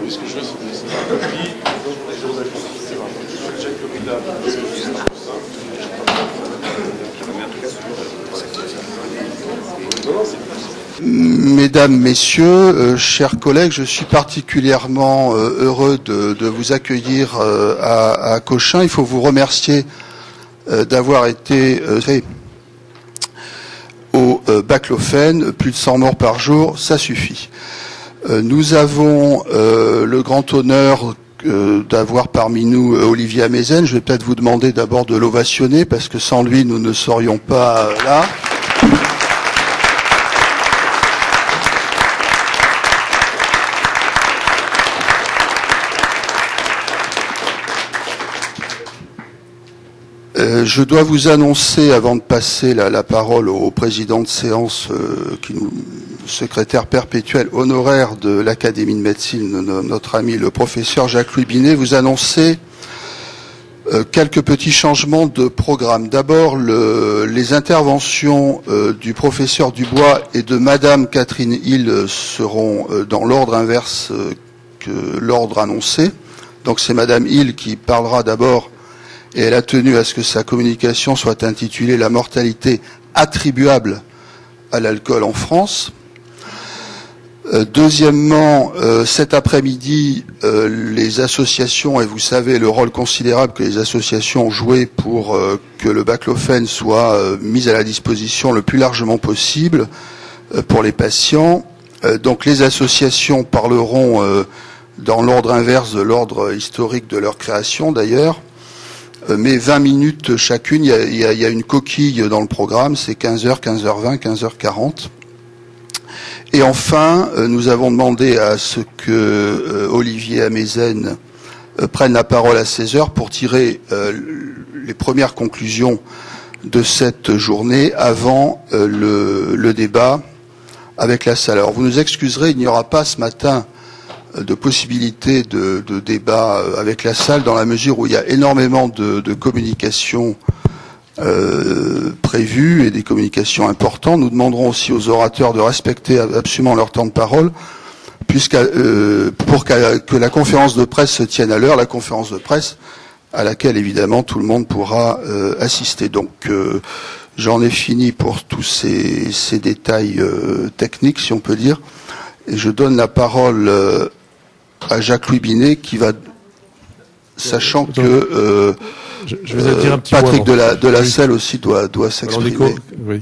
ce que je veux, c'est une copie. Je voudrais j'ai une copie là, parce que c'est un peu simple. Mesdames, Messieurs, chers collègues, je suis particulièrement heureux de vous accueillir à Cochin. Il faut vous remercier d'avoir été au baclofen. Plus de 100 morts par jour, ça suffit. Nous avons le grand honneur d'avoir parmi nous Olivier Amezen. Je vais peut-être vous demander d'abord de l'ovationner, parce que sans lui, nous ne serions pas là. Je dois vous annoncer, avant de passer la parole au président de séance, secrétaire perpétuel honoraire de l'Académie de médecine, notre ami le professeur Jacques-Louis Binet, vous annoncer quelques petits changements de programme. D'abord, les interventions du professeur Dubois et de Madame Catherine Hill seront dans l'ordre inverse que l'ordre annoncé. Donc c'est Madame Hill qui parlera d'abord, et elle a tenu à ce que sa communication soit intitulée « La mortalité attribuable à l'alcool en France ». Deuxièmement, cet après-midi, les associations, et vous savez le rôle considérable que les associations ont joué pour que le baclofen soit mis à la disposition le plus largement possible pour les patients. Donc les associations parleront dans l'ordre inverse de l'ordre historique de leur création d'ailleurs. Mais 20 minutes chacune, il y a une coquille dans le programme, c'est 15h, 15h20, 15h40. Et enfin, nous avons demandé à ce que Olivier Amezen prenne la parole à 16h pour tirer les premières conclusions de cette journée avant le débat avec la salle. Alors vous nous excuserez, il n'y aura pas ce matin de possibilités de débat avec la salle, dans la mesure où il y a énormément de communications prévues et des communications importantes. Nous demanderons aussi aux orateurs de respecter absolument leur temps de parole, pour que la conférence de presse se tienne à l'heure, la conférence de presse à laquelle évidemment tout le monde pourra assister. Donc j'en ai fini pour tous ces détails techniques, si on peut dire, et je donne la parole à Jacques-Louis Binet, qui va, sachant que je vais dire un petit Patrick mot de la Selle aussi doit s'exprimer. Oui.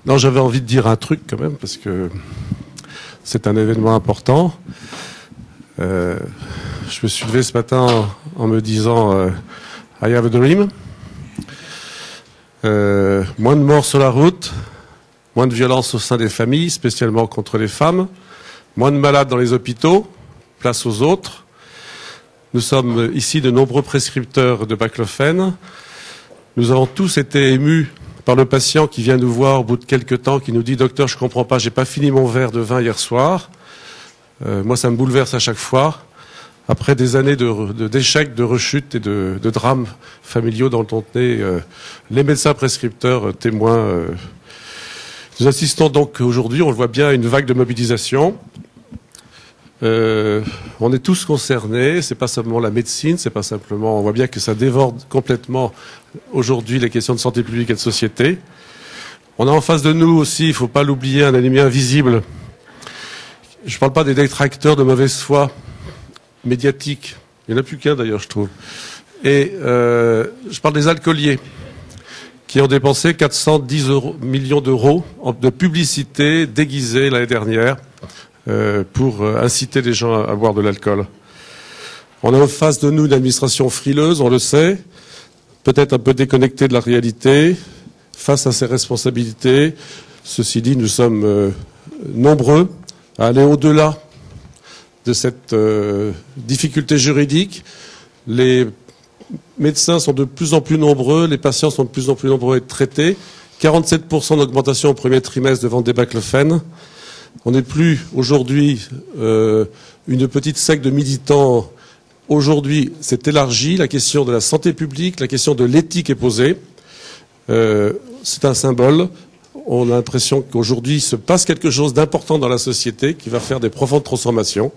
Non, j'avais envie de dire un truc quand même, parce que c'est un événement important. Je me suis levé ce matin en me disant I have a dream. Moins de morts sur la route, moins de violence au sein des familles, spécialement contre les femmes, moins de malades dans les hôpitaux, place aux autres. Nous sommes ici de nombreux prescripteurs de baclofen. Nous avons tous été émus par le patient qui vient nous voir au bout de quelques temps, qui nous dit « Docteur, je comprends pas, j'ai pas fini mon verre de vin hier soir. Moi, ça me bouleverse à chaque fois. » Après des années d'échecs, de rechutes et de drames familiaux dont on est les médecins prescripteurs témoins. Nous assistons donc aujourd'hui, on le voit bien, à une vague de mobilisation. On est tous concernés, c'est pas seulement la médecine, c'est pas simplement, on voit bien que ça dévore complètement aujourd'hui les questions de santé publique et de société. On a en face de nous aussi, il faut pas l'oublier, un ennemi invisible. Je parle pas des détracteurs de mauvaise foi médiatiques, il n'y en a plus qu'un d'ailleurs, je trouve. Et je parle des alcooliers, qui ont dépensé 410 millions d'euros de publicité déguisée l'année dernière pour inciter les gens à boire de l'alcool. On a en face de nous une administration frileuse, on le sait, peut-être un peu déconnectée de la réalité, face à ses responsabilités. Ceci dit, nous sommes nombreux à aller au-delà de cette difficulté juridique. Les médecins sont de plus en plus nombreux, les patients sont de plus en plus nombreux à être traités. 47% d'augmentation au premier trimestre de vente des baclofen. On n'est plus aujourd'hui une petite secte de militants. Aujourd'hui, c'est élargi. La question de la santé publique, la question de l'éthique est posée. C'est un symbole. On a l'impression qu'aujourd'hui, il se passe quelque chose d'important dans la société qui va faire des profondes transformations.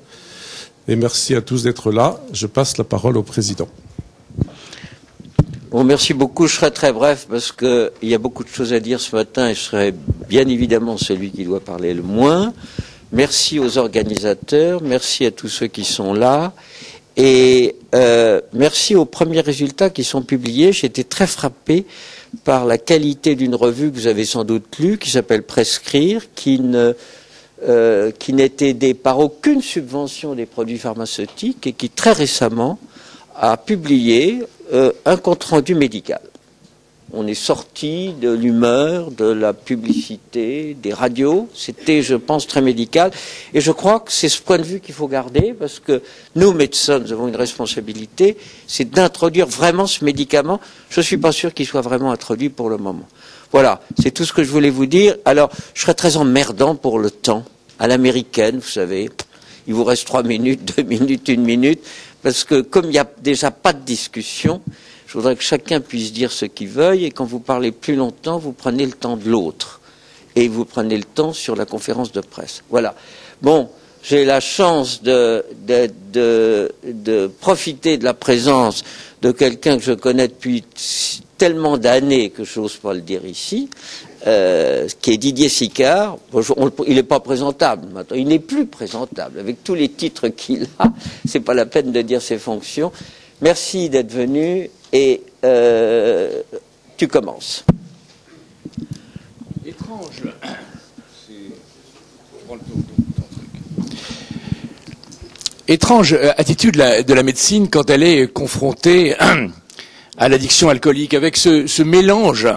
Et merci à tous d'être là. Je passe la parole au président. Bon, merci beaucoup. Je serai très bref parce qu'il y a beaucoup de choses à dire ce matin et je serai bien évidemment celui qui doit parler le moins. Merci aux organisateurs, merci à tous ceux qui sont là et merci aux premiers résultats qui sont publiés. J'ai été très frappé par la qualité d'une revue que vous avez sans doute lue, qui s'appelle Prescrire, qui n'est aidée par aucune subvention des produits pharmaceutiques et qui très récemment a publié un compte-rendu médical. On est sorti de l'humeur, de la publicité, des radios. C'était, je pense, très médical. Et je crois que c'est ce point de vue qu'il faut garder, parce que nous, médecins, nous avons une responsabilité, c'est d'introduire vraiment ce médicament. Je ne suis pas sûr qu'il soit vraiment introduit pour le moment. Voilà, c'est tout ce que je voulais vous dire. Alors, je serais très emmerdant pour le temps. À l'américaine, vous savez, il vous reste 3 minutes, 2 minutes, 1 minute, parce que comme il n'y a déjà pas de discussion, je voudrais que chacun puisse dire ce qu'il veuille, et quand vous parlez plus longtemps, vous prenez le temps de l'autre. Et vous prenez le temps sur la conférence de presse. Voilà. Bon, j'ai la chance de profiter de la présence de quelqu'un que je connais depuis tellement d'années que je n'ose pas le dire ici, qui est Didier Sicard. Il n'est pas présentable maintenant, il n'est plus présentable. Avec tous les titres qu'il a, c'est pas la peine de dire ses fonctions. Merci d'être venu et tu commences. Étrange. Étrange attitude de la médecine quand elle est confrontée à l'addiction alcoolique, avec ce mélange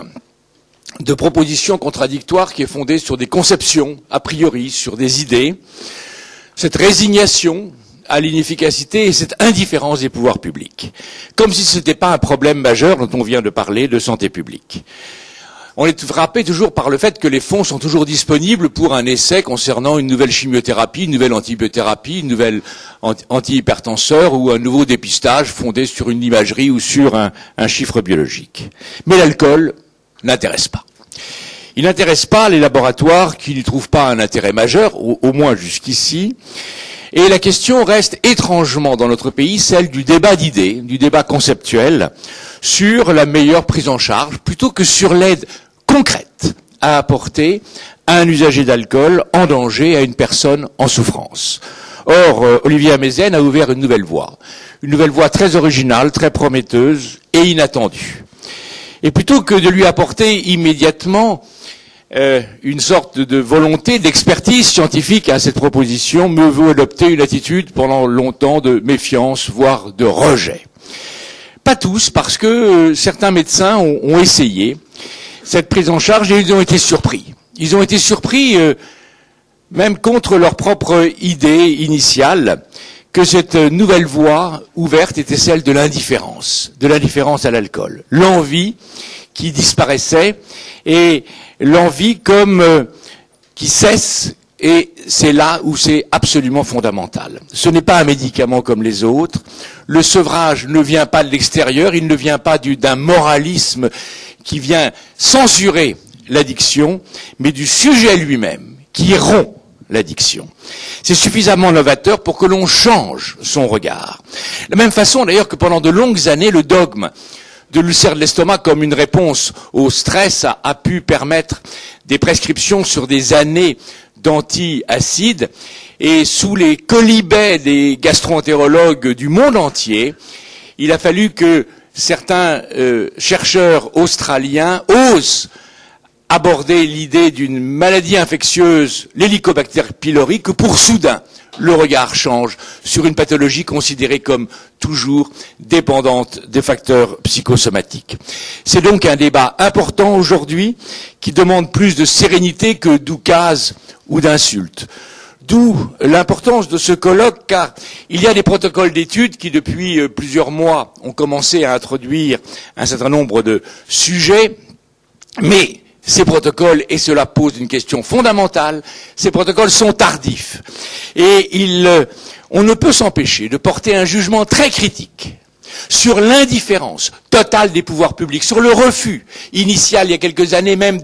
de propositions contradictoires qui est fondé sur des conceptions, a priori, sur des idées, cette résignation à l'inefficacité et cette indifférence des pouvoirs publics. Comme si ce n'était pas un problème majeur dont on vient de parler de santé publique. On est frappé toujours par le fait que les fonds sont toujours disponibles pour un essai concernant une nouvelle chimiothérapie, une nouvelle antibiothérapie, une nouvelle antihypertenseur ou un nouveau dépistage fondé sur une imagerie ou sur un chiffre biologique. Mais l'alcool n'intéresse pas. Il n'intéresse pas les laboratoires qui n'y trouvent pas un intérêt majeur, au moins jusqu'ici. Et la question reste étrangement dans notre pays celle du débat d'idées, du débat conceptuel sur la meilleure prise en charge, plutôt que sur l'aide concrète à apporter à un usager d'alcool en danger, à une personne en souffrance. Or, Olivier Amezen a ouvert une nouvelle voie très originale, très prometteuse et inattendue. Et plutôt que de lui apporter immédiatement une sorte de volonté d'expertise scientifique à cette proposition, mieux vaut adopter une attitude pendant longtemps de méfiance, voire de rejet. Pas tous, parce que certains médecins ont essayé cette prise en charge et ils ont été surpris. Ils ont été surpris, même contre leur propre idée initiale, que cette nouvelle voie ouverte était celle de l'indifférence à l'alcool. L'envie qui disparaissait et l'envie comme qui cesse, et c'est là où c'est absolument fondamental. Ce n'est pas un médicament comme les autres. Le sevrage ne vient pas de l'extérieur, il ne vient pas d'un moralisme qui vient censurer l'addiction, mais du sujet lui-même qui rompt l'addiction. C'est suffisamment novateur pour que l'on change son regard. De la même façon d'ailleurs que pendant de longues années, le dogme de l'ulcère de l'estomac comme une réponse au stress a pu permettre des prescriptions sur des années d'antiacides, et sous les quolibets des gastro-entérologues du monde entier, il a fallu que certains chercheurs australiens osent aborder l'idée d'une maladie infectieuse, l'Helicobacter pylori, que pour soudain le regard change sur une pathologie considérée comme toujours dépendante des facteurs psychosomatiques. C'est donc un débat important aujourd'hui qui demande plus de sérénité que d'oukase ou d'insultes. D'où l'importance de ce colloque, car il y a des protocoles d'études qui, depuis plusieurs mois, ont commencé à introduire un certain nombre de sujets, mais ces protocoles, et cela pose une question fondamentale, ces protocoles sont tardifs. Et on ne peut s'empêcher de porter un jugement très critique sur l'indifférence totale des pouvoirs publics, sur le refus initial, il y a quelques années même,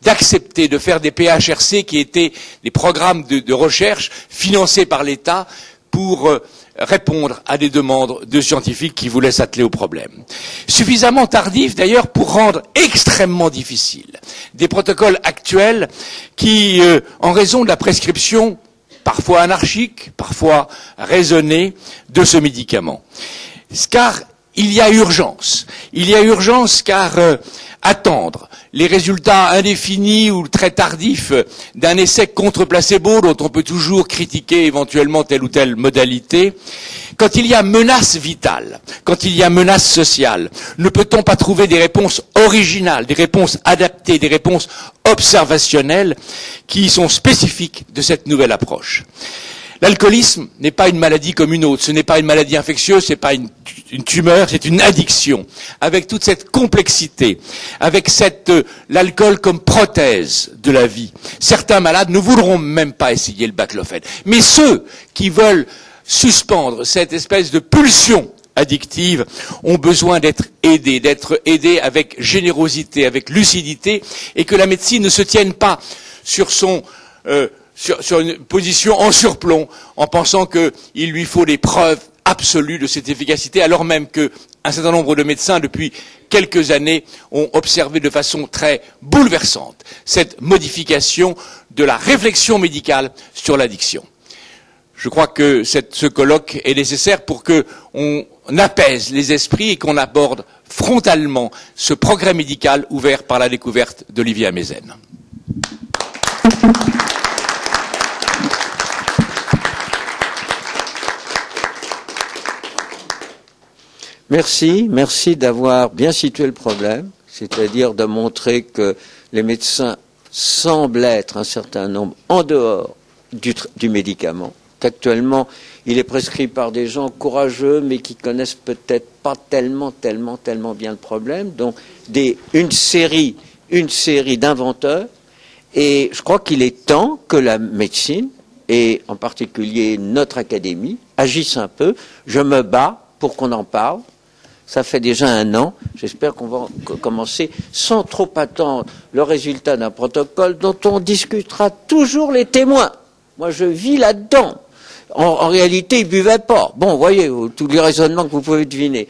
d'accepter de faire des PHRC qui étaient des programmes de recherche financés par l'État pour répondre à des demandes de scientifiques qui voulaient s'atteler au problème. Suffisamment tardif d'ailleurs pour rendre extrêmement difficile des protocoles actuels qui, en raison de la prescription parfois anarchique, parfois raisonnée de ce médicament. Car il y a urgence. Il y a urgence car attendre les résultats indéfinis ou très tardifs d'un essai contre placebo dont on peut toujours critiquer éventuellement telle ou telle modalité, quand il y a menace vitale, quand il y a menace sociale, ne peut-on pas trouver des réponses originales, des réponses adaptées, des réponses observationnelles qui sont spécifiques de cette nouvelle approche? L'alcoolisme n'est pas une maladie comme une autre, ce n'est pas une maladie infectieuse, ce n'est pas une tumeur, c'est une addiction, avec toute cette complexité, avec l'alcool comme prothèse de la vie. Certains malades ne voudront même pas essayer le baclofène, mais ceux qui veulent suspendre cette espèce de pulsion addictive ont besoin d'être aidés avec générosité, avec lucidité, et que la médecine ne se tienne pas sur sur une position en surplomb, en pensant qu'il lui faut des preuves absolues de cette efficacité, alors même qu'un certain nombre de médecins, depuis quelques années, ont observé de façon très bouleversante cette modification de la réflexion médicale sur l'addiction. Je crois que ce colloque est nécessaire pour qu'on apaise les esprits et qu'on aborde frontalement ce progrès médical ouvert par la découverte d'Olivier Amezen. Merci d'avoir bien situé le problème, c'est-à-dire de montrer que les médecins semblent être un certain nombre en dehors du médicament, qu'actuellement il est prescrit par des gens courageux mais qui connaissent peut-être pas tellement bien le problème, donc une série d'inventeurs, et je crois qu'il est temps que la médecine, et en particulier notre académie, agisse un peu. Je me bats pour qu'on en parle. Ça fait déjà 1 an. J'espère qu'on va commencer sans trop attendre le résultat d'un protocole dont on discutera toujours les témoins. Moi, je vis là-dedans. En réalité, ils buvaient pas. Bon, voyez, tous les raisonnements que vous pouvez deviner.